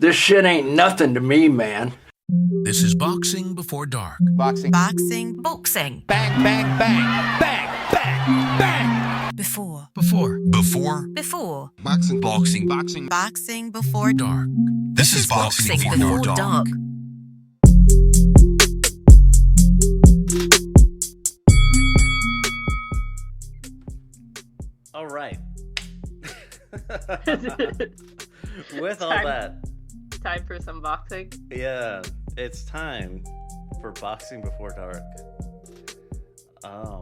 This shit ain't nothing to me, man. This is Boxing Before Dark. Boxing. Boxing. Boxing. Bang, bang, bang. Bang, bang, bang. Before. Boxing. Boxing Before Dark. This is Boxing Before Dark. All right. With all that, time for some boxing. yeah, it's time for Boxing Before Dark.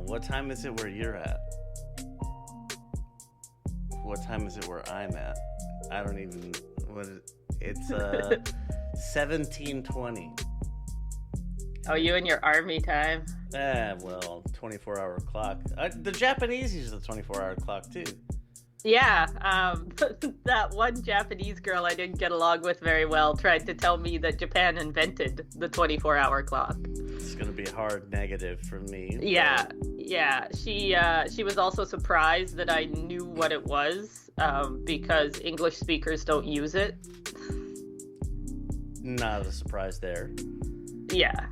What time is it where you're at? What time is it where I'm at? I don't even. It's 17:20. Oh, you and your army time. Well, 24-hour clock. The Japanese use the 24-hour clock too. Yeah, that one Japanese girl I didn't get along with very well tried to tell me that Japan invented the 24-hour clock. It's gonna be a hard negative for me. Yeah. She was also surprised that I knew what it was, because English speakers don't use it. Not a surprise there. Yeah.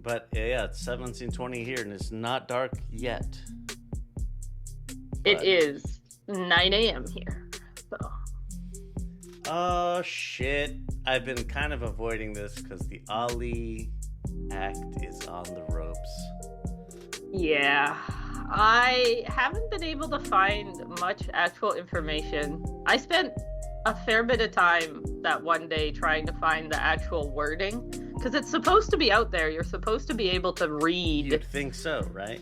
But yeah, it's 17:20 here, and it's not dark yet. It is 9 a.m. here. So. Oh shit! I've been kind of avoiding this because the Ali Act is on the ropes. Yeah, I haven't been able to find much actual information. I spent a fair bit of time that one day trying to find the actual wording, because it's supposed to be out there. You're supposed to be able to read. You'd think so, right?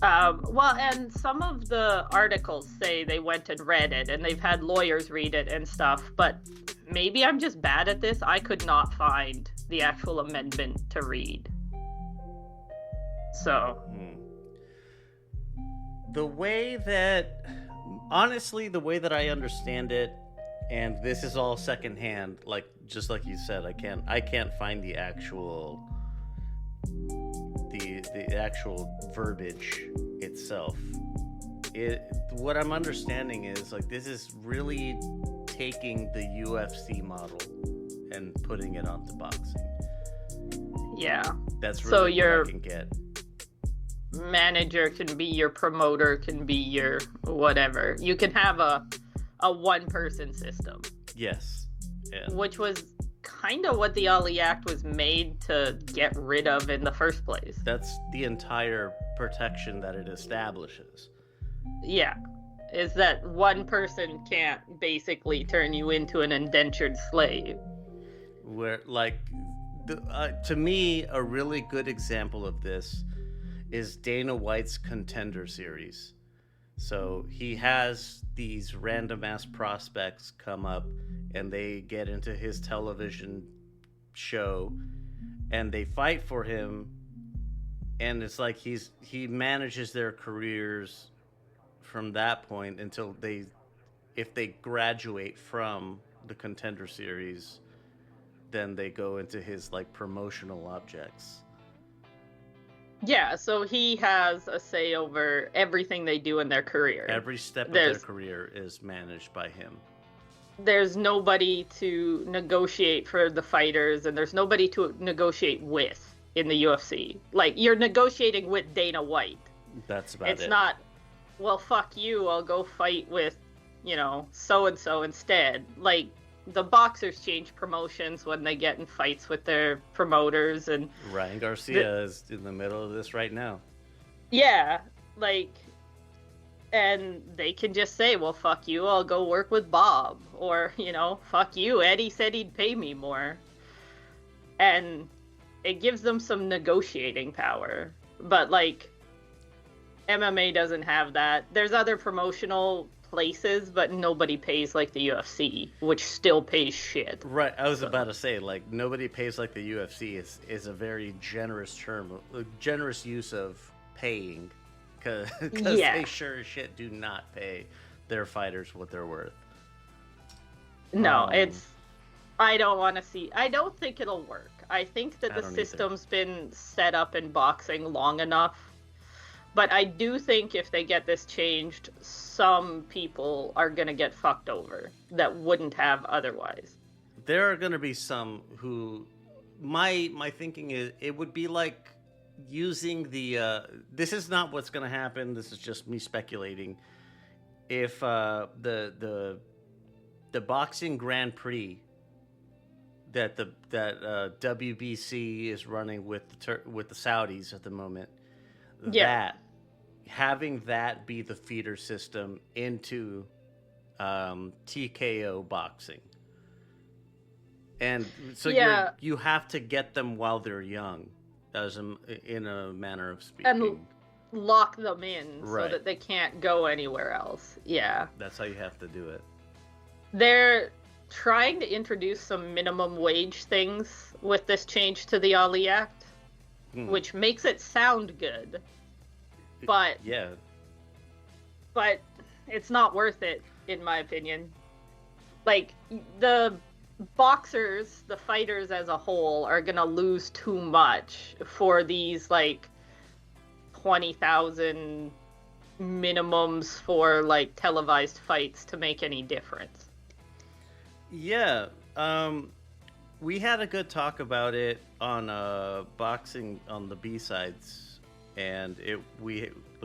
Well, and some of the articles say they went and read it, and they've had lawyers read it and stuff, but maybe I'm just bad at this. I could not find the actual amendment to read. So. The way that I understand it, and this is all secondhand, just like you said, I can't find the actual verbiage itself. What I'm understanding is this is really taking the UFC model and putting it onto boxing. Yeah. That's so really your what I can get. Manager can be your promoter, can be your whatever. You can have a one-person system. Yes. Yeah. Which was kind of what the Ali Act was made to get rid of in the first place. That's the entire protection that it establishes. Yeah. Is that one person can't basically turn you into an indentured slave. Where, to me, a really good example of this is Dana White's Contender Series. So he has these random ass prospects come up and they get into his television show and they fight for him, and it's like he manages their careers from that point until if they graduate from the Contender Series, then they go into his promotional objects. Yeah, so he has a say over everything they do in their career. Every step of their career is managed by him. There's nobody to negotiate for the fighters, and there's nobody to negotiate with in the UFC. You're negotiating with Dana White. That's about it. It's not, well, fuck you, I'll go fight with, so-and-so instead. The boxers change promotions when they get in fights with their promoters, and Ryan Garcia is in the middle of this right now. Yeah, and they can just say, well, fuck you, I'll go work with Bob, or, fuck you, Eddie said he'd pay me more. And it gives them some negotiating power. But MMA doesn't have that. There's other promotional places, but nobody pays like the UFC, which still pays shit. Right, I was about to say, nobody pays like the UFC is a very generous term, a generous use of paying, because they sure as shit do not pay their fighters what they're worth. No, I don't think it'll work. I think that the system's been set up in boxing long enough But I do think if they get this changed, some people are going to get fucked over that wouldn't have otherwise. There are going to be some who, my thinking is, it would be like using the, this is not what's going to happen, this is just me speculating. If the boxing Grand Prix that WBC is running with the Saudis at the moment, having that be the feeder system into TKO boxing, and so you have to get them while they're young, in a manner of speaking, and lock them in right, so that they can't go anywhere else. Yeah, that's how you have to do it. They're trying to introduce some minimum wage things with this change to the Ali Act, which makes it sound good. But it's not worth it, in my opinion. Like, the boxers, the fighters as a whole, are gonna lose too much for these, like, 20,000 minimums for, like, televised fights to make any difference. Yeah, we had a good talk about it on boxing on the B-sides. And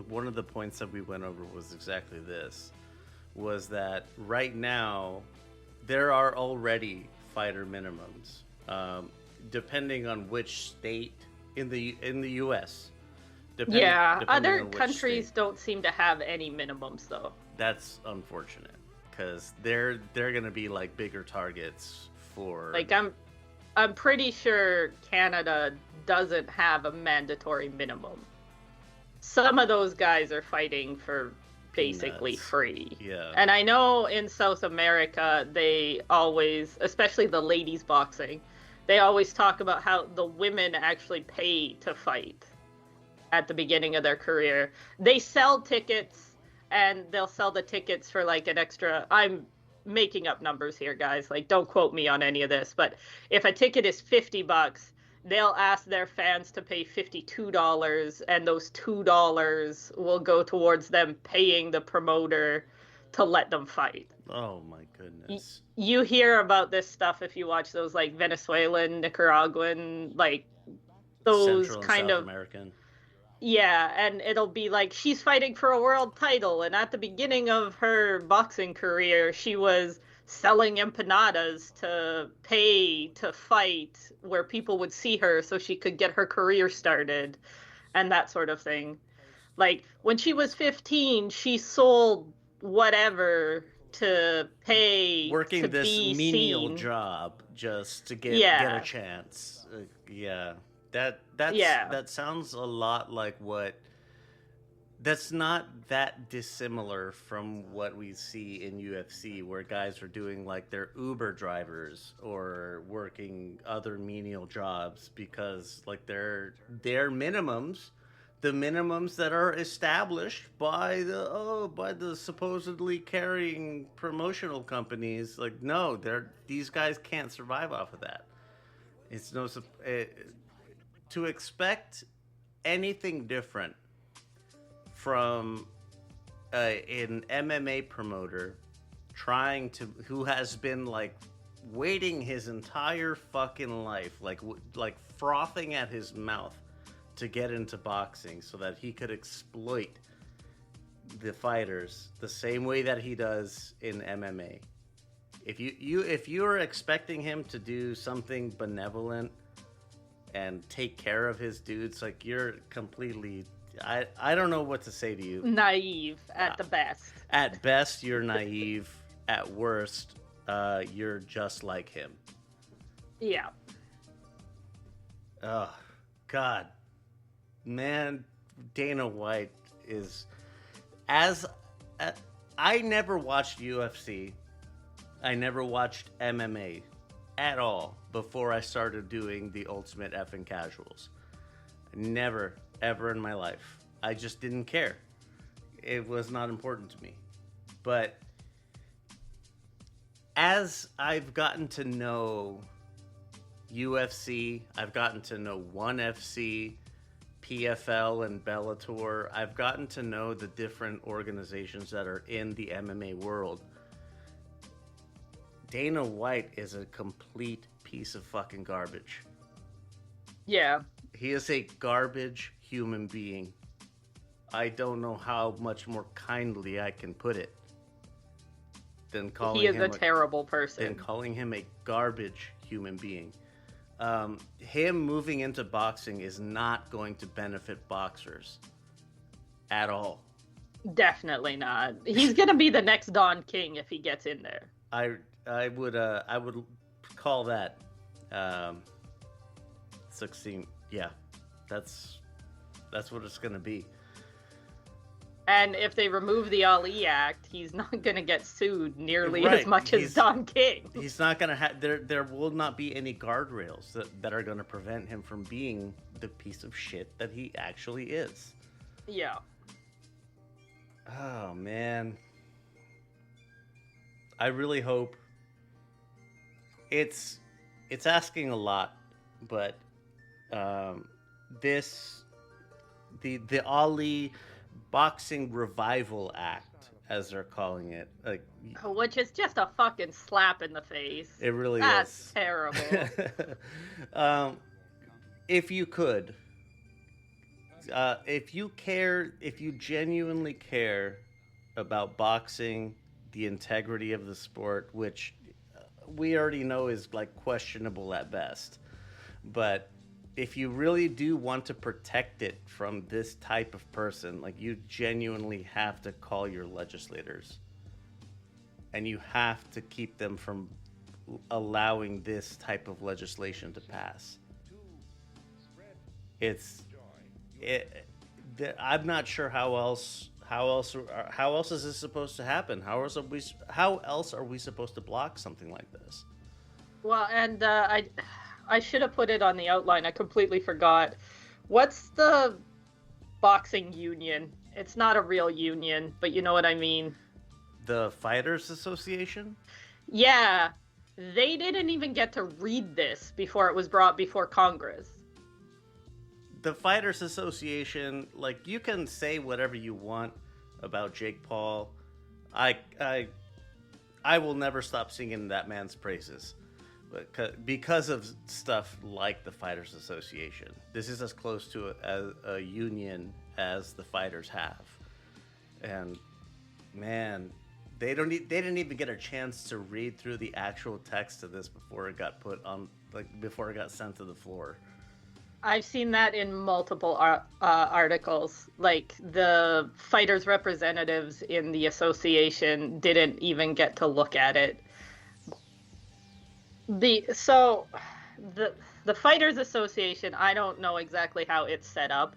one of the points that we went over was exactly this, was that right now there are already fighter minimums, depending on which state in the U.S. Other countries don't seem to have any minimums though. That's unfortunate because they're gonna be like bigger targets for. Like I'm pretty sure Canada doesn't have a mandatory minimum. Some of those guys are fighting for basically free. Yeah. And I know in South America, they always, especially the ladies boxing, they always talk about how the women actually pay to fight at the beginning of their career. They sell tickets, and they'll sell the tickets for like an extra, I'm making up numbers here, guys. Like, don't quote me on any of this, but if a ticket is $50, they'll ask their fans to pay $52, and those $2 will go towards them paying the promoter to let them fight. Oh my goodness. You hear about this stuff if you watch those like Venezuelan, Nicaraguan, like those Central kind and South of American. Yeah, and it'll be like she's fighting for a world title, and at the beginning of her boxing career, she was selling empanadas to pay to fight where people would see her so she could get her career started and that sort of thing. Like, when she was 15, she sold whatever to pay working to this be menial seen. job just to get a chance. That sounds a lot like what. That's not that dissimilar from what we see in UFC, where guys are doing like their Uber drivers or working other menial jobs because like their minimums, the minimums that are established by the supposedly carrying promotional companies, like no, these guys can't survive off of that. It's to expect anything different from an MMA promoter who has been like waiting his entire fucking life, like frothing at his mouth to get into boxing so that he could exploit the fighters the same way that he does in MMA. If you're expecting him to do something benevolent and take care of his dudes, like you're completely, I don't know what to say to you. Naive at the best. At best, you're naive. At worst, you're just like him. Yeah. Oh, God. Man, Dana White is... I never watched UFC. I never watched MMA at all before I started doing the Ultimate Effing Casuals. Never, ever in my life. I just didn't care. It was not important to me. But as I've gotten to know UFC, I've gotten to know ONE FC, PFL and Bellator, I've gotten to know the different organizations that are in the MMA world. Dana White is a complete piece of fucking garbage. Yeah. He is a garbage human being. I don't know how much more kindly I can put it than calling him a terrible person. Than calling him a garbage human being. Him moving into boxing is not going to benefit boxers at all. Definitely not. He's gonna be the next Don King if he gets in there. I would call that succinct. Yeah, that's what it's gonna be. And if they remove the Ali Act, he's not gonna get sued nearly as much as Don King. He's not gonna have there will not be any guardrails that are gonna prevent him from being the piece of shit that he actually is. Yeah. Oh man. I really hope it's asking a lot, but the Ali Boxing Revival Act, as they're calling it, like, which is just a fucking slap in the face. It really That's is. terrible. If you could, if you genuinely care about boxing, the integrity of the sport, which we already know is like questionable at best, but if you really do want to protect it from this type of person, like, you genuinely have to call your legislators and you have to keep them from allowing this type of legislation to pass. I'm not sure how else is this supposed to happen? How else are we supposed to block something like this? Well, and I should have put it on the outline. I completely forgot. What's the boxing union? It's not a real union, but you know what I mean. The Fighters Association? Yeah. They didn't even get to read this before it was brought before Congress. The Fighters Association, like, you can say whatever you want about Jake Paul. I will never stop singing that man's praises. Because of stuff like the Fighters Association. This is as close to a union as the fighters have. And man, they didn't even get a chance to read through the actual text of this before it got before it got sent to the floor. I've seen that in multiple articles. Like, the fighters' representatives in the association didn't even get to look at it. The Fighters Association, I don't know exactly how it's set up,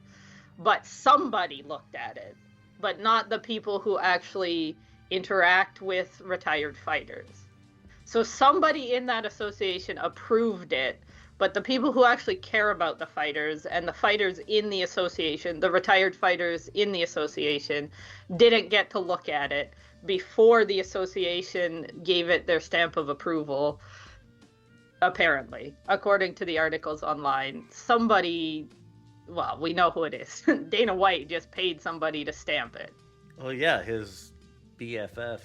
but somebody looked at it, but not the people who actually interact with retired fighters. So somebody in that association approved it, but the people who actually care about the fighters and the fighters in the association, the retired fighters in the association, didn't get to look at it before the association gave it their stamp of approval. Apparently, according to the articles online, somebody, well, we know who it is. Dana White just paid somebody to stamp it. Well, yeah, his BFF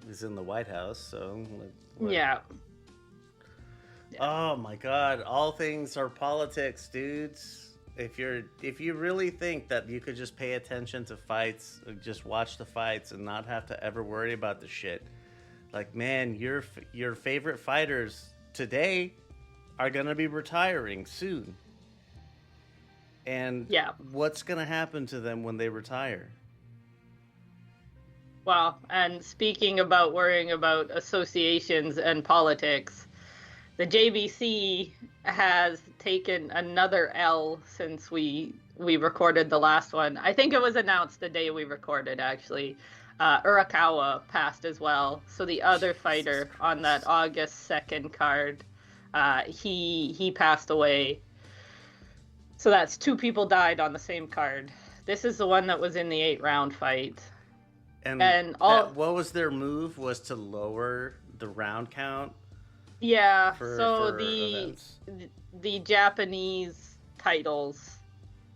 is in the White House, so... Yeah. Oh my God, all things are politics, dudes. If you really think that you could just pay attention to fights, just watch the fights and not have to ever worry about the shit, like, man, your favorite fighters today are going to be retiring soon. And what's going to happen to them when they retire? Well, and speaking about worrying about associations and politics, the JBC has taken another L since we recorded the last one. I think it was announced the day we recorded, actually. Urakawa passed as well. So the other fighter on that August 2nd card, he passed away. So that's 2 people died on the same card. This is the one that was in the 8-round fight. And what was their move? Was to lower the round count? Yeah, for so events. the Japanese titles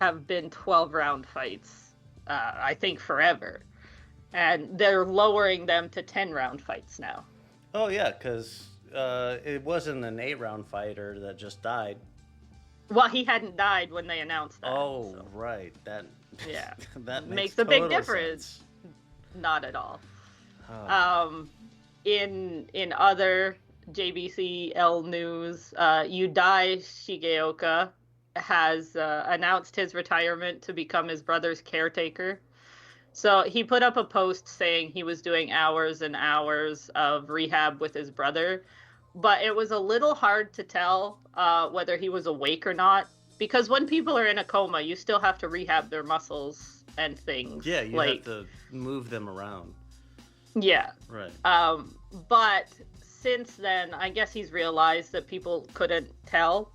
have been 12-round fights, I think forever. And they're lowering them to 10-round fights now. Oh, yeah, because it wasn't an 8-round fighter that just died. Well, he hadn't died when they announced that. Oh, so. Right. That that makes a big total difference. sense. Not at all. Oh. In other JBCL news, Yudai Shigeoka has announced his retirement to become his brother's caretaker. So he put up a post saying he was doing hours and hours of rehab with his brother, but it was a little hard to tell whether he was awake or not, because when people are in a coma, you still have to rehab their muscles and things. Yeah, you have to move them around. Yeah. Right. But since then, I guess he's realized that people couldn't tell.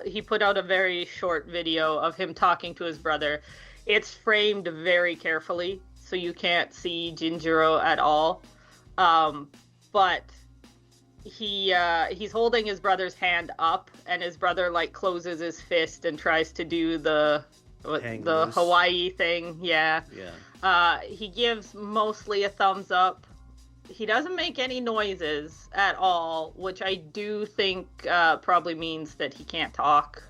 He put out a very short video of him talking to his brother. It's framed very carefully, so you can't see Jinjiro at all. But he's holding his brother's hand up, and his brother like closes his fist and tries to do the Hawaii thing. Yeah. He gives mostly a thumbs up. He doesn't make any noises at all, which I do think probably means that he can't talk.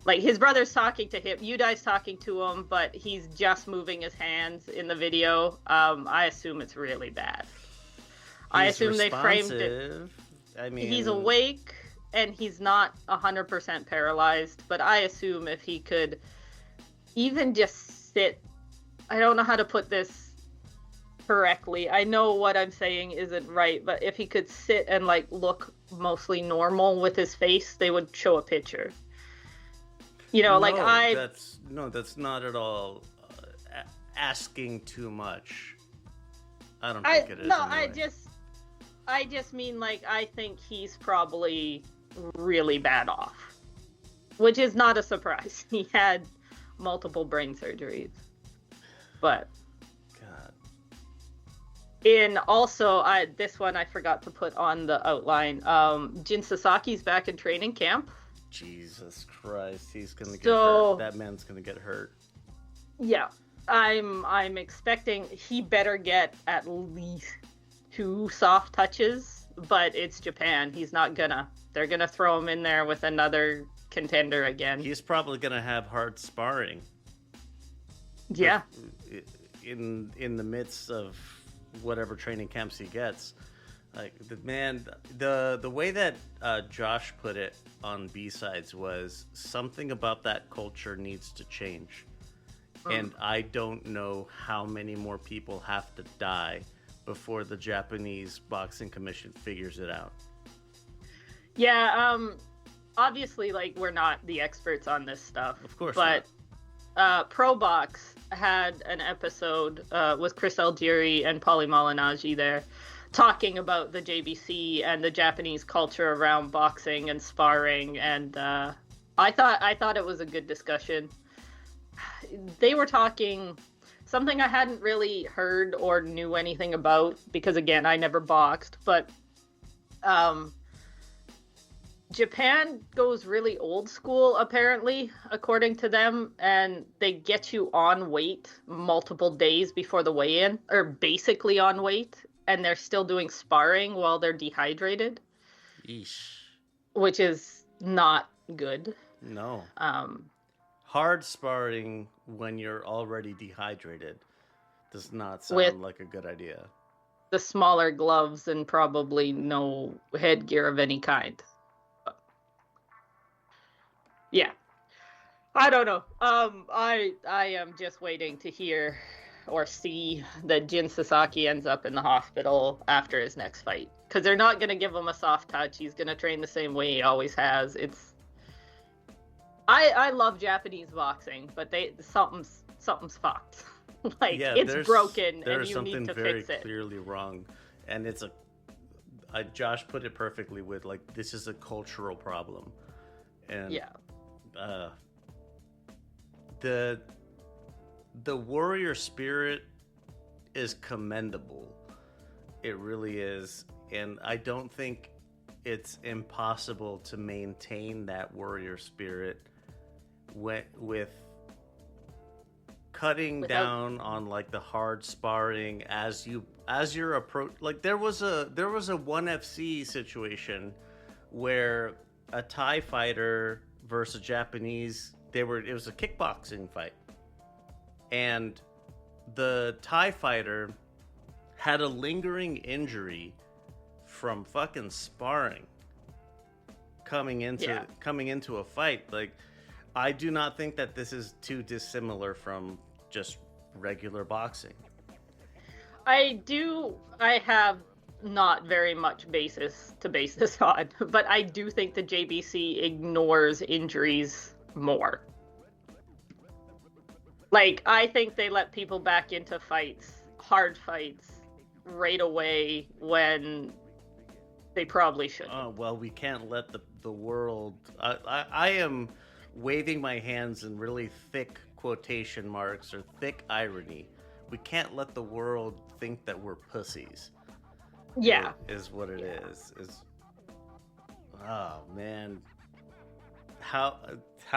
Like, his brother's talking to him, Yudai's talking to him, but he's just moving his hands in the video. I assume it's really bad. I assume they framed it. I mean, he's awake, and he's not 100% paralyzed, but I assume if he could even just sit... I don't know how to put this correctly. I know what I'm saying isn't right, but if he could sit and, like, look mostly normal with his face, they would show a picture. You know, that's not at all asking too much. I don't think it is. No, anyway. I just mean, like, I think he's probably really bad off, which is not a surprise. He had multiple brain surgeries, but God. This one I forgot to put on the outline. Jin Sasaki's back in training camp. Jesus Christ, he's gonna get hurt. That man's gonna get hurt. Yeah, I'm expecting he better get at least 2 soft touches, but it's Japan. They're gonna throw him in there with another contender again. He's probably gonna have hard sparring. Yeah. In the midst of whatever training camps he gets. Like, the way that Josh put it on B-Sides was something about that culture needs to change. And I don't know how many more people have to die before the Japanese Boxing Commission figures it out. Yeah, obviously, like, we're not the experts on this stuff. Of course but Pro Box had an episode with Chris Algieri and Paulie Malignaggi there, talking about the JBC and the Japanese culture around boxing and sparring, and I thought it was a good discussion. They were talking something I hadn't really heard or knew anything about, because again, I never boxed, but Japan goes really old school, apparently, according to them, and they get you on weight multiple days before the weigh-in, or basically on weight, and they're still doing sparring while they're dehydrated. Yeesh. Which is not good. No. Hard sparring when you're already dehydrated does not sound like a good idea. The smaller gloves and probably no headgear of any kind. Yeah. I don't know. I am just waiting to hear or see that Jin Sasaki ends up in the hospital after his next fight. Because they're not going to give him a soft touch. He's going to train the same way he always has. I love Japanese boxing, but something's fucked. Like, yeah, it's broken, and you need to fix it. There's something very clearly wrong. And it's Josh put it perfectly with, like, this is a cultural problem. And yeah. The warrior spirit is commendable. It really is. And I don't think it's impossible to maintain that warrior spirit with cutting down on like the hard sparring as you're approach. Like there was a 1FC situation where a Thai fighter versus a Japanese, it was a kickboxing fight, and the Thai fighter had a lingering injury from fucking sparring coming into a fight. Like, I do not think that this is too dissimilar from just regular boxing. I have not very much basis to base this on, but I do think the JBC ignores injuries more. Like, I think they let people back into fights, hard fights, right away when they probably shouldn't. Oh, well, we can't let the world... I am waving my hands in really thick quotation marks or thick irony. We can't let the world think that we're pussies. Yeah. Is what it is. Oh, man. How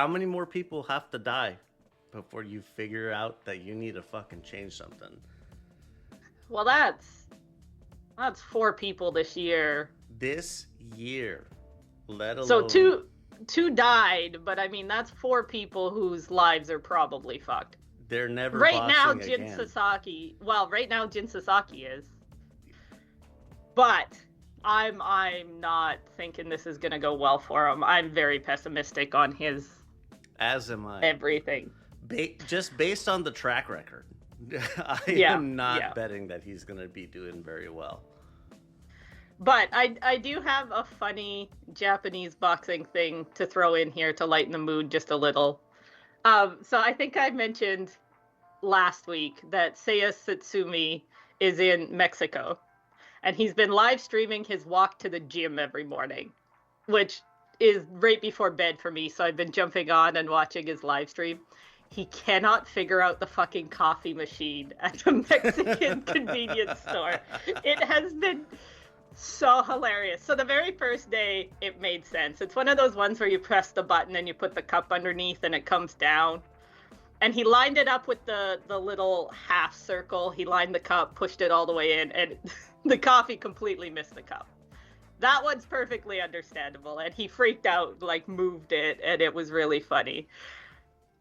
many more people have to die before you figure out that you need to fucking change something? Well, that's 4 people this year. This year, let alone... So two died, but I mean, that's 4 people whose lives are probably fucked. They're never right now, again. Jin Sasaki. Well, right now, Jin Sasaki is. But I'm not thinking this is gonna go well for him. I'm very pessimistic on his. As am I. Everything. Just based on the track record, I am not betting that he's gonna be doing very well. But I do have a funny Japanese boxing thing to throw in here to lighten the mood just a little. So I think I mentioned last week that Seiya Satsumi is in Mexico. And he's been live streaming his walk to the gym every morning, which is right before bed for me. So I've been jumping on and watching his live stream. He cannot figure out the fucking coffee machine at the Mexican convenience store. It has been so hilarious. So the very first day, it made sense. It's one of those ones where you press the button and you put the cup underneath and it comes down. And he lined it up with the little half circle. He lined the cup, pushed it all the way in, and the coffee completely missed the cup. That one's perfectly understandable. And he freaked out, like moved it, and it was really funny.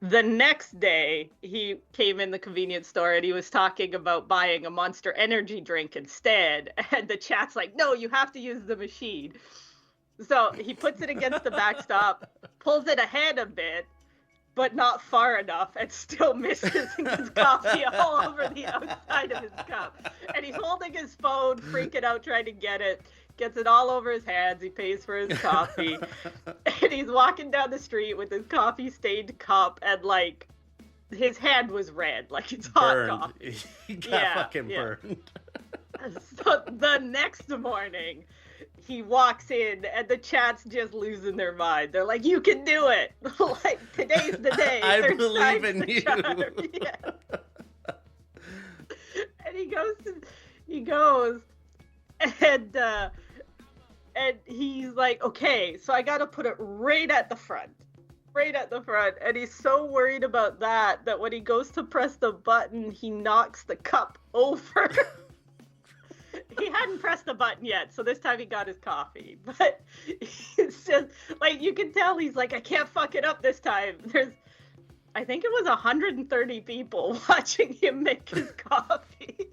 The next day, he came in the convenience store and he was talking about buying a Monster Energy drink instead. And the chat's like, no, you have to use the machine. So he puts it against the backstop, pulls it ahead a bit, but not far enough, and still misses his coffee all over the outside of his cup. And he's holding his phone, freaking out, trying to get it. Gets it all over his hands. He pays for his coffee. And he's walking down the street with his coffee-stained cup, and, like, his hand was red. Like, it's hot coffee. He got fucking burned. So the next morning, he walks in, and the chat's just losing their mind. They're like, you can do it. Like, today's the day. I believe in you. Yeah. And he goes, and he's like, okay, so I gotta put it right at the front. And he's so worried about that when he goes to press the button, he knocks the cup over. He hadn't pressed the button yet, so this time he got his coffee. But it's just, like, you can tell he's like, I can't fuck it up this time. I think it was 130 people watching him make his coffee.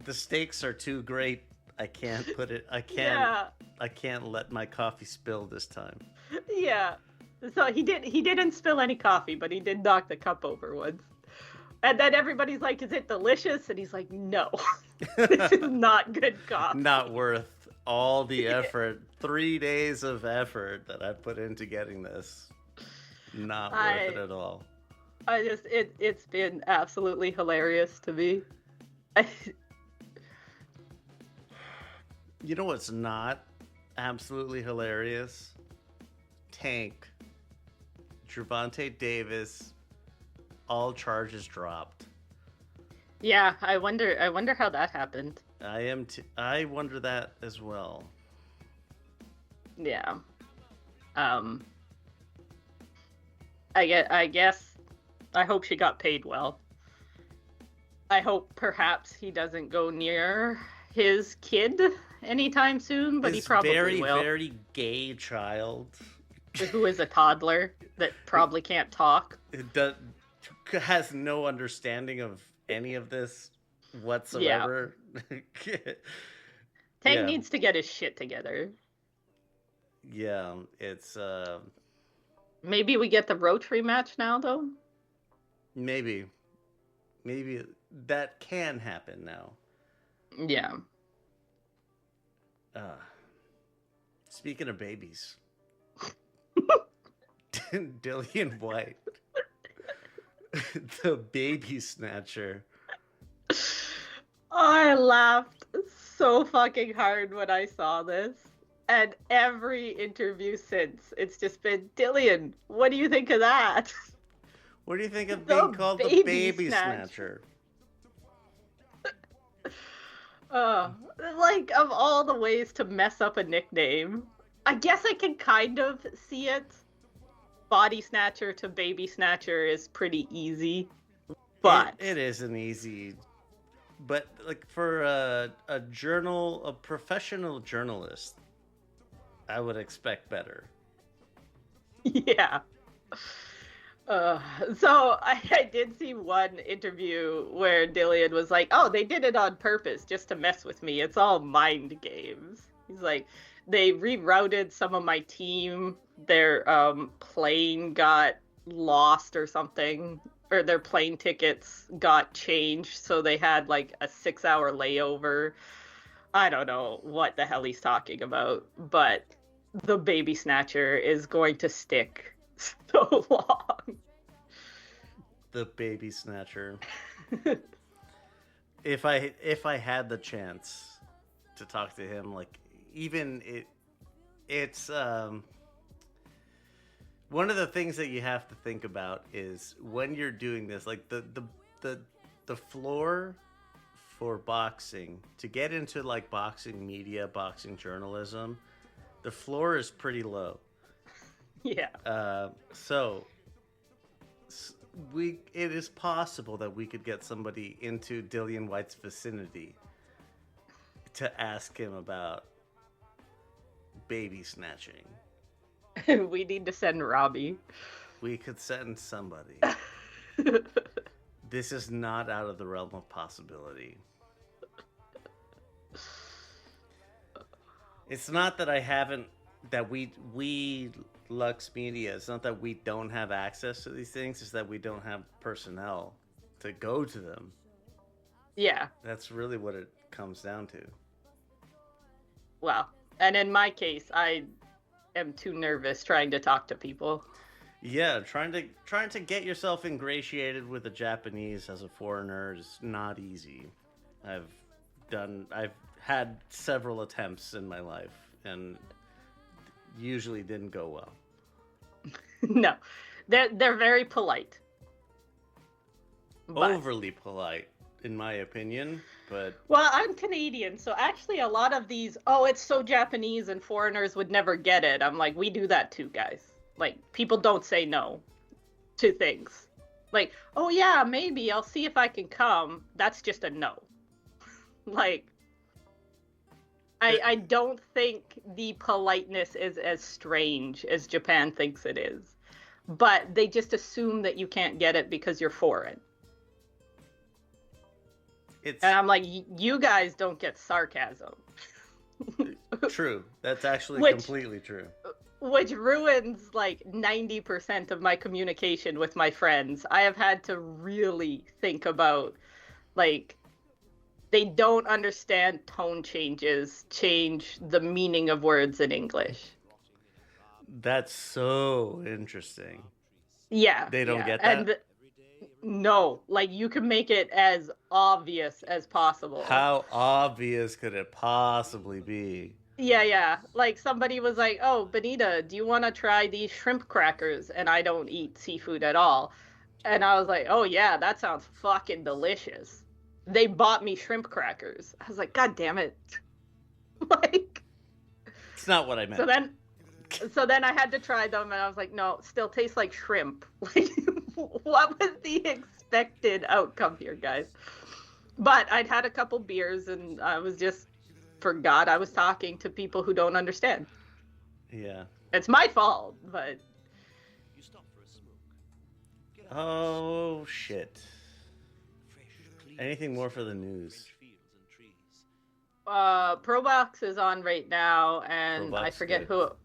The stakes are too great. I can't let my coffee spill this time. Yeah. So he didn't spill any coffee, but he did knock the cup over once. And then everybody's like, is it delicious? And he's like, no. This is not good coffee. Not worth all the effort. 3 days of effort that I put into getting this. Not worth it at all. It's been absolutely hilarious to me. You know what's not absolutely hilarious? Tank. Gervonta Davis. All charges dropped. Yeah, I wonder how that happened. I wonder that as well. Yeah. I guess I hope she got paid well. I hope perhaps he doesn't go near his kid anytime soon, but he probably very, will. very gay child. Who is a toddler that probably can't talk. Has no understanding of any of this whatsoever. Yeah. Tank needs to get his shit together. Yeah, it's Maybe we get the Roach rematch now, though? maybe that can happen now. Yeah. Speaking of babies, Dillian White, the baby snatcher. I laughed so fucking hard when I saw this. And every interview since, it's just been, Dillian, what do you think of that? What do you think of The being called the baby baby snatcher. snatcher? Like, of all the ways to mess up a nickname, I guess I can kind of see it. Body snatcher to baby snatcher is pretty easy. But it isn't easy. But like for a professional journalist, I would expect better. yeah. So I did see one interview where Dillian was like, oh, they did it on purpose just to mess with me. It's all mind games. He's like, they rerouted some of my team. Their plane got lost or something. Or their plane tickets got changed. So they had like a 6-hour layover. I don't know what the hell he's talking about. But the baby snatcher is going to stick so long. The baby snatcher. If I had the chance to talk to him, like even it's one of the things that you have to think about is when you're doing this, like the floor for boxing to get into like boxing media, boxing journalism, the floor is pretty low. Yeah. So it is possible that we could get somebody into Dillian White's vicinity to ask him about baby snatching. We need to send Robbie. We could send somebody. This is not out of the realm of possibility. It's not that we Lux Media, it's not that we don't have access to these things, it's that we don't have personnel to go to them. Yeah. That's really what it comes down to. Well, and in my case, I am too nervous trying to talk to people. Yeah, trying to get yourself ingratiated with the Japanese as a foreigner is not easy. I've had several attempts in my life and usually didn't go well. No, they're very polite. But, overly polite, in my opinion, but... Well, I'm Canadian, so actually a lot of these, oh, it's so Japanese and foreigners would never get it. I'm like, we do that too, guys. Like, people don't say no to things. Like, oh yeah, maybe, I'll see if I can come. That's just a no. Like, I don't think the politeness is as strange as Japan thinks it is. But they just assume that you can't get it because you're foreign. And I'm like, you guys don't get sarcasm. True. That's actually completely true. Which ruins like 90% of my communication with my friends. I have had to really think about, like, they don't understand tone changes, change the meaning of words in English. That's so interesting. Yeah. They don't get that? And no, like, you can make it as obvious as possible. How obvious could it possibly be? Yeah. Like, somebody was like, oh, Benita, do you want to try these shrimp crackers? And I don't eat seafood at all. And I was like, oh, yeah, that sounds fucking delicious. They bought me shrimp crackers. I was like, God damn it. Like... It's not what I meant. So then I had to try them, and I was like, no, still tastes like shrimp. Like, what was the expected outcome here, guys? But I'd had a couple beers and I was just forgot I was talking to people who don't understand. Yeah. It's my fault, but Oh shit. Anything more for the news? Probox is on right now, and I Probox forget good. who.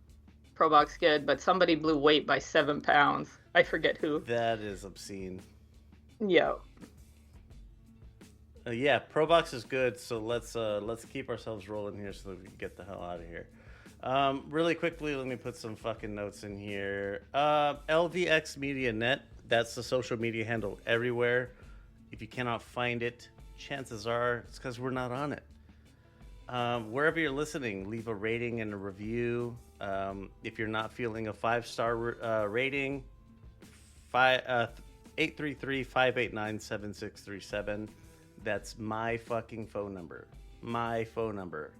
Probox good, but somebody blew weight by 7 pounds. I forget who. That is obscene. Yo. Yeah, Probox is good, so let's keep ourselves rolling here so that we can get the hell out of here. Really quickly, let me put some fucking notes in here. LVX Media Net, that's the social media handle everywhere. If you cannot find it, chances are it's because we're not on it. Wherever you're listening, leave a rating and a review. If you're not feeling a 5-star rating, 833-589-7637. That's my fucking phone number. My phone number.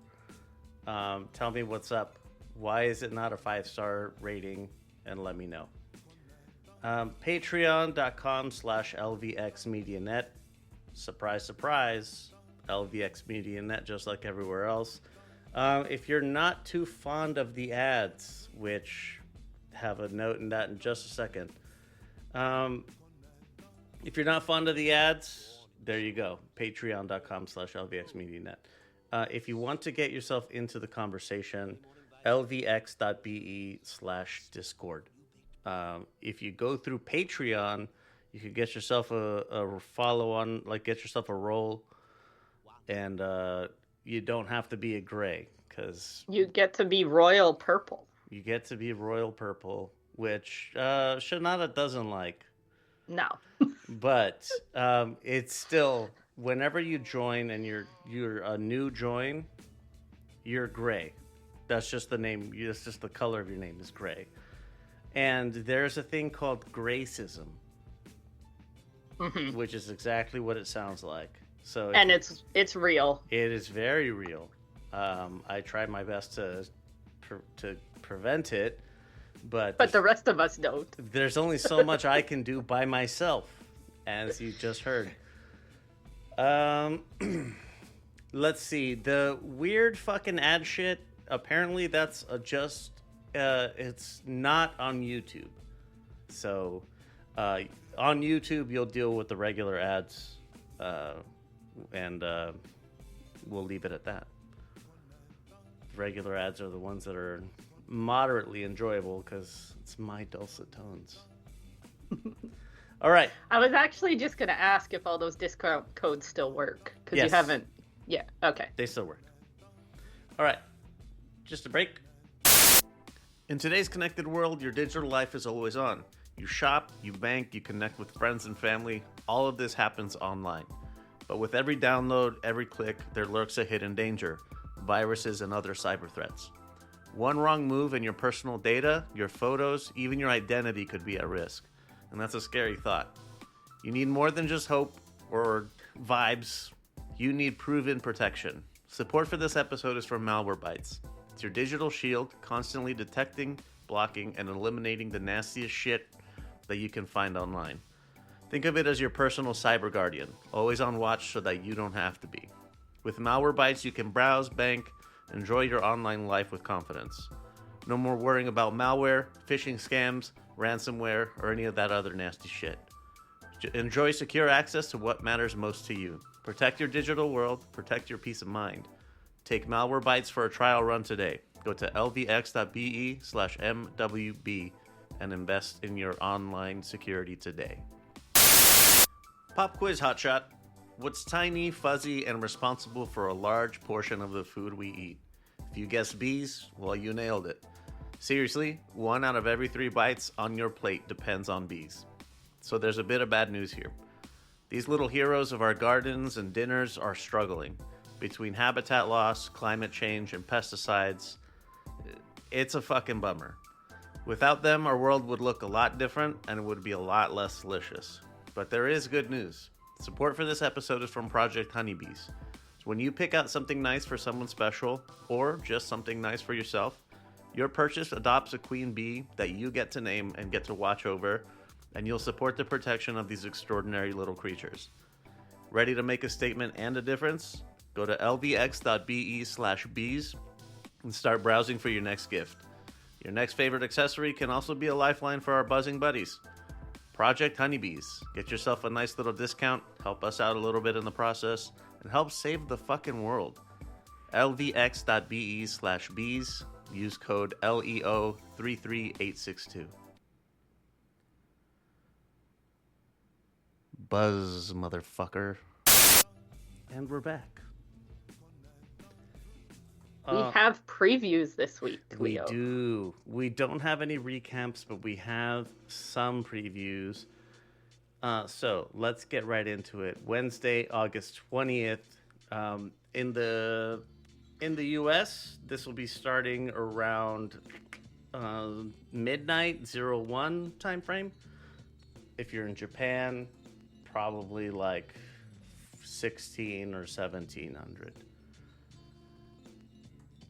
Tell me what's up. Why is it not a 5-star rating? And let me know. Patreon.com/LVXMediaNet. Surprise, surprise. LVX MediaNet, just like everywhere else. If you're not too fond of the ads, which have a note in that in just a second. If you're not fond of the ads, there you go. Patreon.com/LVXMediaNet. If you want to get yourself into the conversation, lvx.be/discord. If you go through Patreon, you could get yourself a follow on, like get yourself a role, and you don't have to be a gray, because You get to be royal purple. you get to be royal purple, which Shanada doesn't like. No. But it's still, whenever you join and you're a new join, you're gray. That's just the name. That's just the color of your name is gray. And there's a thing called gracism, which is exactly what it sounds like. So And it's real. it is very real. I try my best to prevent it, but But the rest of us don't. there's only so much I can do by myself, as you just heard. Let's see. The weird fucking ad shit, apparently that's it's not on YouTube. So on YouTube, you'll deal with the regular ads, and we'll leave it at that. Regular ads are the ones that are moderately enjoyable because it's my dulcet tones. All right. I was actually just going to ask if all those discount codes still work. Because Yes. you haven't. Yeah, okay. They still work. All right. Just a break. In today's connected world, your digital life is always on. You shop, you bank, you connect with friends and family. All of this happens online. But with every download, every click, there lurks a hidden danger. Viruses and other cyber threats. One wrong move and your personal data, your photos, even your identity could be at risk. And that's a scary thought. You need more than just hope or vibes. You need proven protection. Support for this episode is from Malwarebytes. It's your digital shield, constantly detecting, blocking, and eliminating the nastiest shit that you can find online. Think of it as your personal cyber guardian, always on watch so that you don't have to be. With Malwarebytes, you can browse, bank, enjoy your online life with confidence. No more worrying about malware, phishing scams, ransomware, or any of that other nasty shit. Enjoy secure access to what matters most to you. Protect your digital world, protect your peace of mind. Take Malwarebytes for a trial run today. Go to lvx.be/mwb and invest in your online security today. Pop quiz hotshot. What's tiny, fuzzy, and responsible for a large portion of the food we eat? If you guessed bees, well, you nailed it. Seriously, 1 out of every 3 bites on your plate depends on bees. So there's a bit of bad news here. These little heroes of our gardens and dinners are struggling. Between habitat loss, climate change, and pesticides, it's a fucking bummer. Without them, our world would look a lot different and it would be a lot less delicious. But there is good news. Support for this episode is from Project Honeybees. So when you pick out something nice for someone special, or just something nice for yourself, your purchase adopts a queen bee that you get to name and get to watch over, and you'll support the protection of these extraordinary little creatures. Ready to make a statement and a difference? Go to lvx.be/bees and start browsing for your next gift. Your next favorite accessory can also be a lifeline for our buzzing buddies. Project Honeybees. Get yourself a nice little discount, help us out a little bit in the process, and help save the fucking world. lvx.be/bees. Use code LEO33862. Buzz, motherfucker. And we're back. We have previews this week, We Leo. do. We don't have any recaps, but we have some previews. So let's get right into it. Wednesday, August 20th. In the U.S., this will be starting around midnight, 01 time frame. If you're in Japan, probably like 16 or 1700.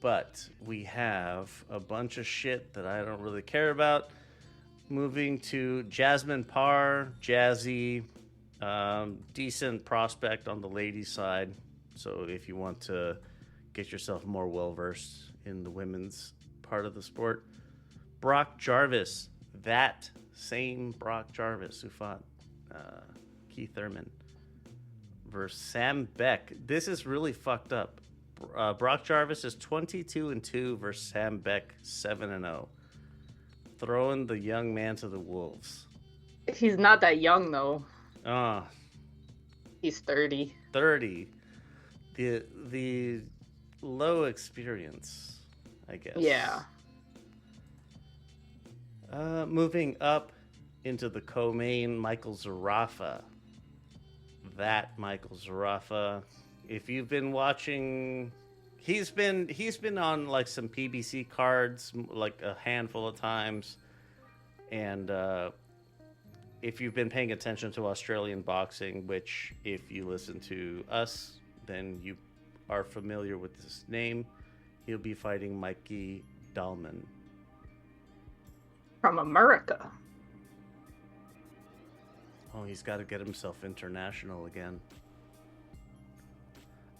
But we have a bunch of shit that I don't really care about. Moving to Jasmine Parr, jazzy, decent prospect on the ladies' side. So if you want to get yourself more well-versed in the women's part of the sport. Brock Jarvis, that same Brock Jarvis who fought Keith Thurman versus Sam Beck. This is really fucked up. Brock Jarvis is 22-2 versus Sam Beck 7-0. Throwing the young man to the wolves. He's not that young, though. Ah, He's 30. 30. The low experience, I guess. Yeah. Moving up into the co-main, Michael Zarafa. That Michael Zarafa. If you've been watching, he's been on like some PBC cards like a handful of times, and if you've been paying attention to Australian boxing, which if you listen to us, then you are familiar with this name, he'll be fighting Mikey Dahlman. From America. Oh, he's got to get himself international again.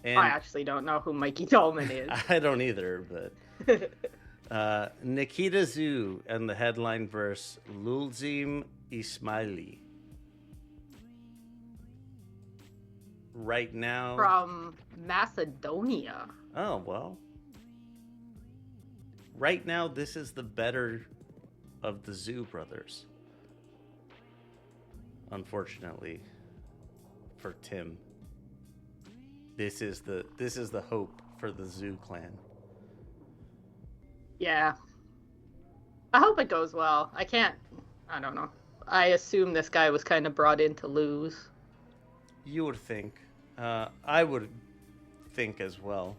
And I actually don't know who Mikey Dolman is. I don't either, but Nikita Tszyu and the headline verse Lulzim Ismaili. Right now, From Macedonia. oh well. Right now, this is the better of the Tszyu brothers. Unfortunately, for Tim. This is the hope for the Tszyu clan. Yeah. I hope it goes well. I don't know. I assume this guy was kind of brought in to lose. You would think. I would think as well.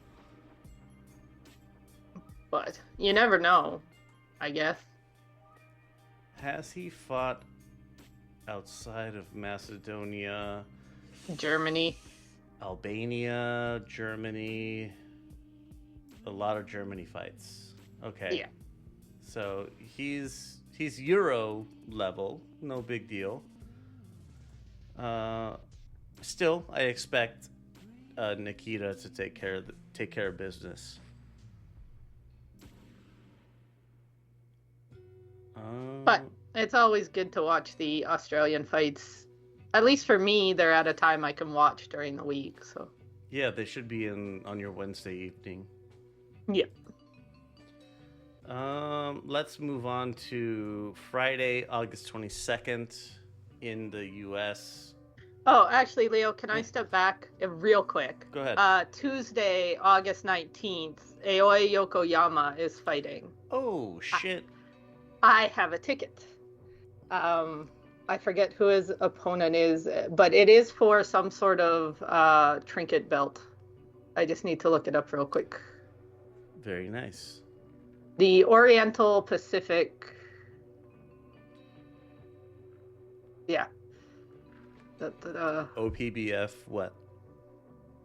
But you never know, I guess. Has he fought outside of Macedonia, Germany. Albania, Germany? A lot of Germany fights. Okay. Yeah. So he's Euro level, no big deal. Still, I expect Nikita to take care of business. But it's always good to watch the Australian fights. At least for me, they're at a time I can watch during the week. So yeah, they should be on your Wednesday evening. yeah. Let's move on to Friday, August 22nd in the U.S. Oh, actually, Leo, can I step back real quick? Go ahead. Tuesday, August 19th, Aoi Yokoyama is fighting. Oh, shit. I have a ticket. I forget who his opponent is, but it is for some sort of trinket belt. I just need to look it up real quick. Very nice. The Oriental Pacific. Yeah. OPBF what?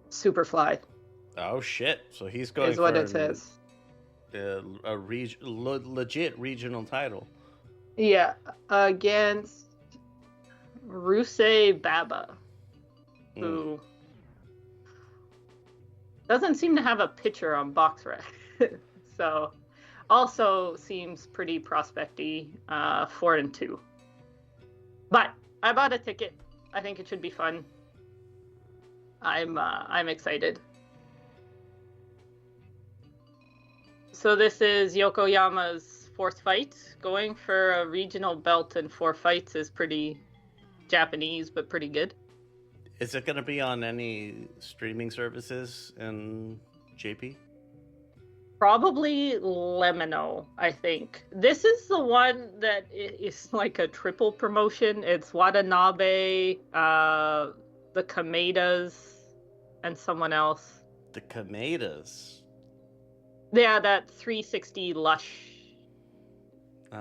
Superfly Oh, shit. So he's going is what for it says. a legit regional title. Yeah, against Rusei Baba, who Doesn't seem to have a picture on BoxRec. So, also seems pretty prospecty, 4-2. But I bought a ticket. I think it should be fun. I'm excited. So this is Yokoyama's 4th fight. Going for a regional belt in 4 fights is pretty Japanese, but pretty good. Is it going to be on any streaming services in JP? Probably Lemino, I think. This is the one that is like a triple promotion. It's Watanabe, the Kamedas, and someone else. The Kamedas? Yeah, that 360 Lush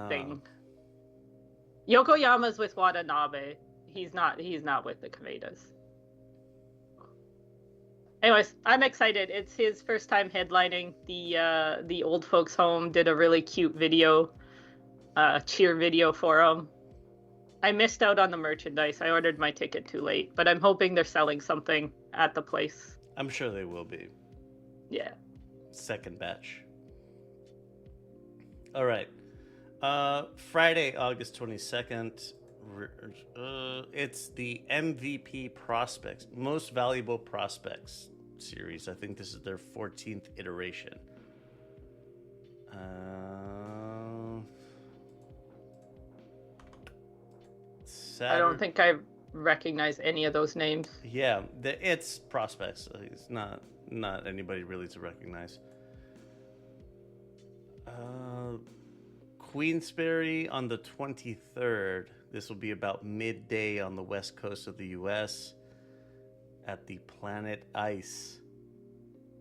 thing. Yokoyama's with Watanabe. He's not with the Kamedas. Anyways, I'm excited. It's his first time headlining. The old folks home did a really cute video, cheer video for him. I missed out on the merchandise. I ordered my ticket too late, but I'm hoping they're selling something at the place. I'm sure they will be. Yeah. Second batch. All right. Friday, August 22nd. It's the MVP Prospects, Most Valuable Prospects series. I think this is their 14th iteration. I don't think I recognize any of those names. Yeah, it's prospects. It's not anybody really to recognize. Queensberry on the 23rd. This will be about midday on the west coast of the U.S. at the Planet Ice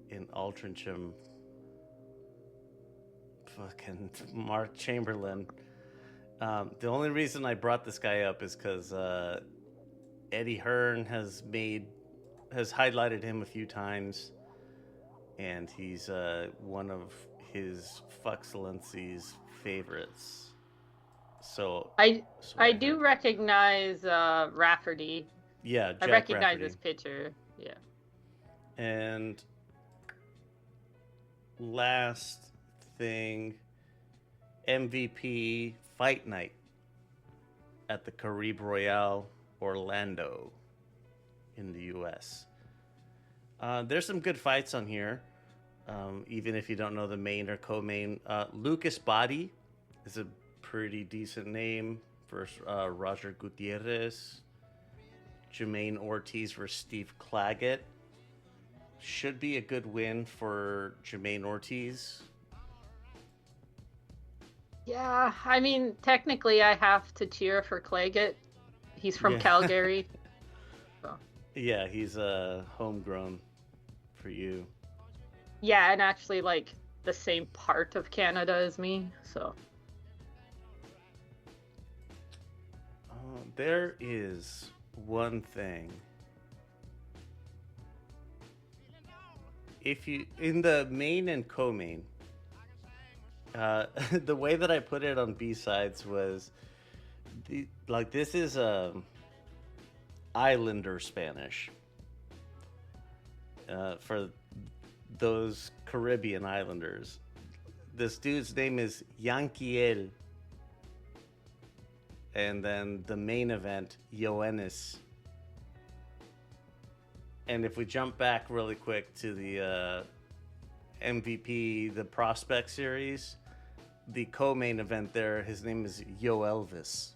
in Altrincham. Fucking Mark Chamberlain. The only reason I brought this guy up is because Eddie Hearn has highlighted him a few times, and he's one of his Fuxcellency's favorites. So I do recognize Rafferty. Yeah, Jack I recognize Rafferty. his picture. Yeah. And last thing, MVP Fight Night at the Caribe Royale Orlando in the U.S. There's some good fights on here, even if you don't know the main or co-main. Lucas Body is a pretty decent name versus Roger Gutierrez. Jermaine Ortiz versus Steve Claggett. Should be a good win for Jermaine Ortiz. Yeah, I mean, technically I have to cheer for Claggett. He's from Calgary. So. Yeah, he's homegrown for you. Yeah, and actually like the same part of Canada as me, so. There is one thing. If you in the main and co-main, the way that I put it on B-sides was this is Islander Spanish for those Caribbean islanders. This dude's name is Yanquiel. And then the main event, Ioannis. And if we jump back really quick to the MVP, the Prospect Series, the co-main event there, his name is Yo Elvis.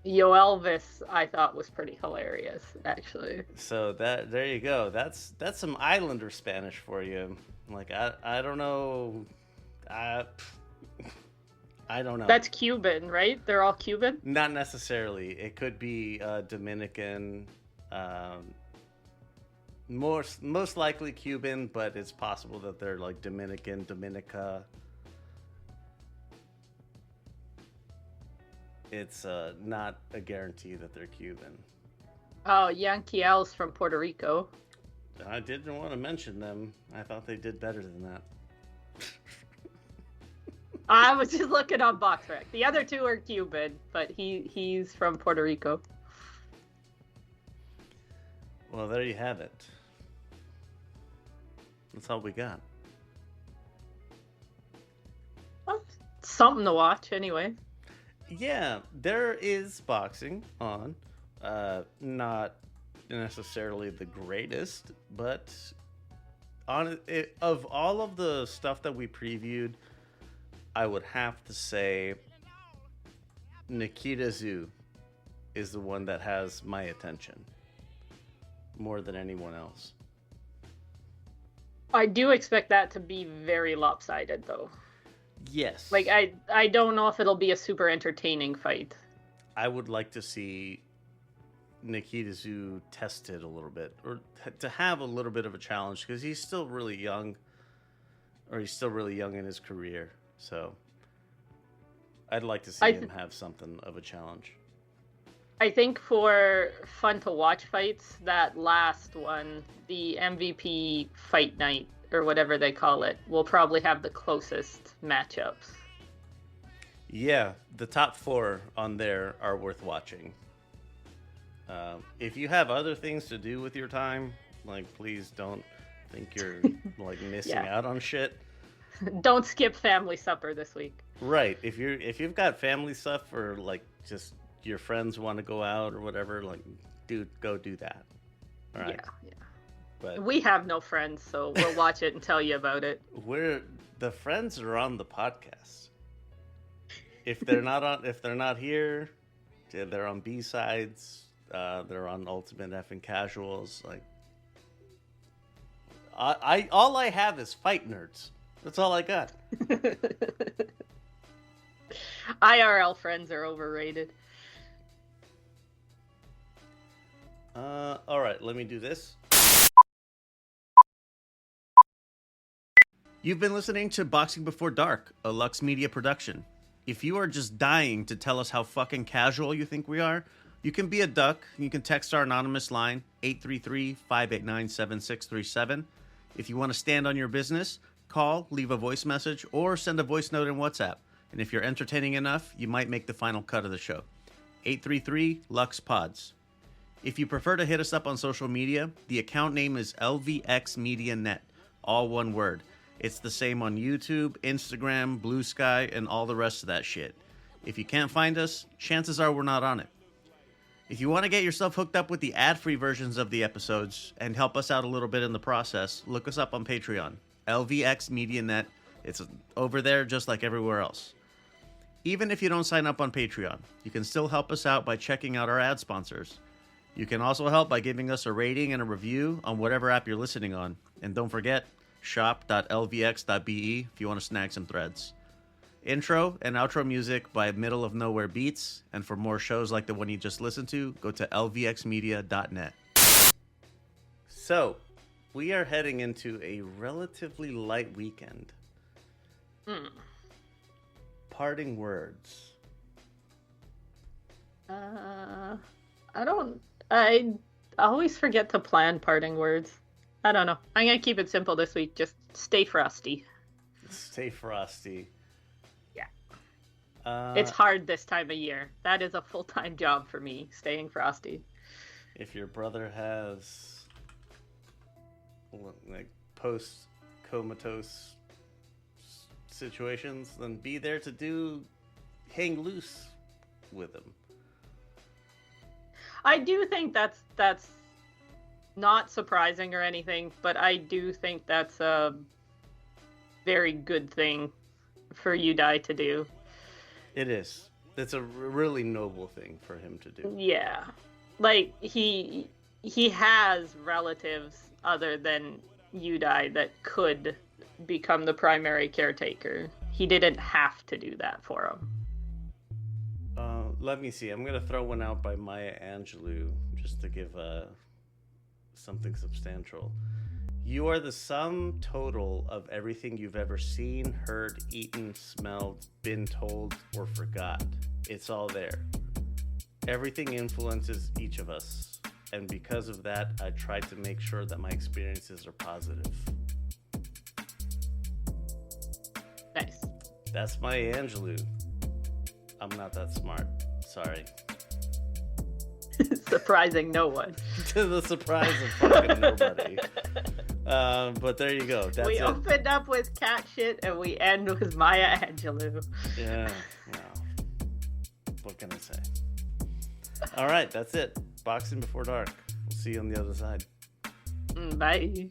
Yo Elvis, I thought was pretty hilarious, actually. So there you go. That's some Islander Spanish for you. Like I don't know. I don't know. That's Cuban, right? They're all Cuban? Not necessarily. It could be Dominican, most likely Cuban, but it's possible that they're like Dominican, Dominica. It's not a guarantee that they're Cuban. Oh, Yanquiel's from Puerto Rico. I didn't want to mention them. I thought they did better than that. I was just looking on BoxRec. The other two are Cuban, but he's from Puerto Rico. Well, there you have it. That's all we got. Well, something to watch anyway. Yeah, there is boxing on. Not necessarily the greatest, but of all of the stuff that we previewed, I would have to say Nikita Tszyu is the one that has my attention more than anyone else. I do expect that to be very lopsided, though. Yes. Like, I don't know if it'll be a super entertaining fight. I would like to see Nikita Tszyu tested a little bit, or to have a little bit of a challenge, because he's still really young, in his career. So I'd like to see him have something of a challenge. I think for fun to watch fights, that last one, the MVP fight night, or whatever they call it, will probably have the closest matchups. Yeah, the top 4 on there are worth watching. If you have other things to do with your time, like, please don't think you're like missing out on shit. Don't skip family supper this week. Right. If you've got family stuff, or like just your friends want to go out or whatever, like, dude, go do that. All right. Yeah. But we have no friends, so we'll watch it and tell you about it. The friends are on the podcast. If they're not here, they're on B-sides. They're on Ultimate Effing Casuals. Like, all I have is fight nerds. That's all I got. IRL friends are overrated. All right, let me do this. You've been listening to Boxing Before Dark, a Lux Media production. If you are just dying to tell us how fucking casual you think we are, you can be a duck. You can text our anonymous line, 833-589-7637. If you want to stand on your business, call, leave a voice message, or send a voice note in WhatsApp. And if you're entertaining enough, you might make the final cut of the show. 833-LUX-PODS. If you prefer to hit us up on social media, the account name is LVXMediaNet, all one word. It's the same on YouTube, Instagram, Blue Sky, and all the rest of that shit. If you can't find us, chances are we're not on it. If you want to get yourself hooked up with the ad-free versions of the episodes and help us out a little bit in the process, look us up on Patreon, LVXMediaNet. It's over there just like everywhere else. Even if you don't sign up on Patreon, you can still help us out by checking out our ad sponsors. You can also help by giving us a rating and a review on whatever app you're listening on. And don't forget, shop.lvx.be if you want to snag some threads. Intro and outro music by Middle of Nowhere Beats, and for more shows like the one you just listened to, go to lvxmedia.net. So, we are heading into a relatively light weekend. Parting words. I always forget to plan parting words. I don't know. I'm going to keep it simple this week. Just stay frosty. Stay frosty. Yeah. It's hard this time of year. That is a full-time job for me, staying frosty. If your brother has like post-comatose situations, then be there to hang loose with him. I do think that's not surprising or anything, but I do think that's a very good thing for Udai to do. It is. It's a really noble thing for him to do. Yeah. Like, he has relatives other than Udai that could become the primary caretaker. He didn't have to do that for him. Let me see. I'm going to throw one out by Maya Angelou just to give something substantial. You are the sum total of everything you've ever seen, heard, eaten, smelled, been told, or forgot. It's all there. Everything influences each of us. And because of that, I try to make sure that my experiences are positive. Nice. That's Maya Angelou. I'm not that smart. Sorry. Surprising no one. To the surprise of fucking nobody. But there you go. That's we it. opened up with cat shit and we end with Maya Angelou. Yeah. Well, what can I say? All right, that's it. Boxing Before Dark. We'll see you on the other side. Bye.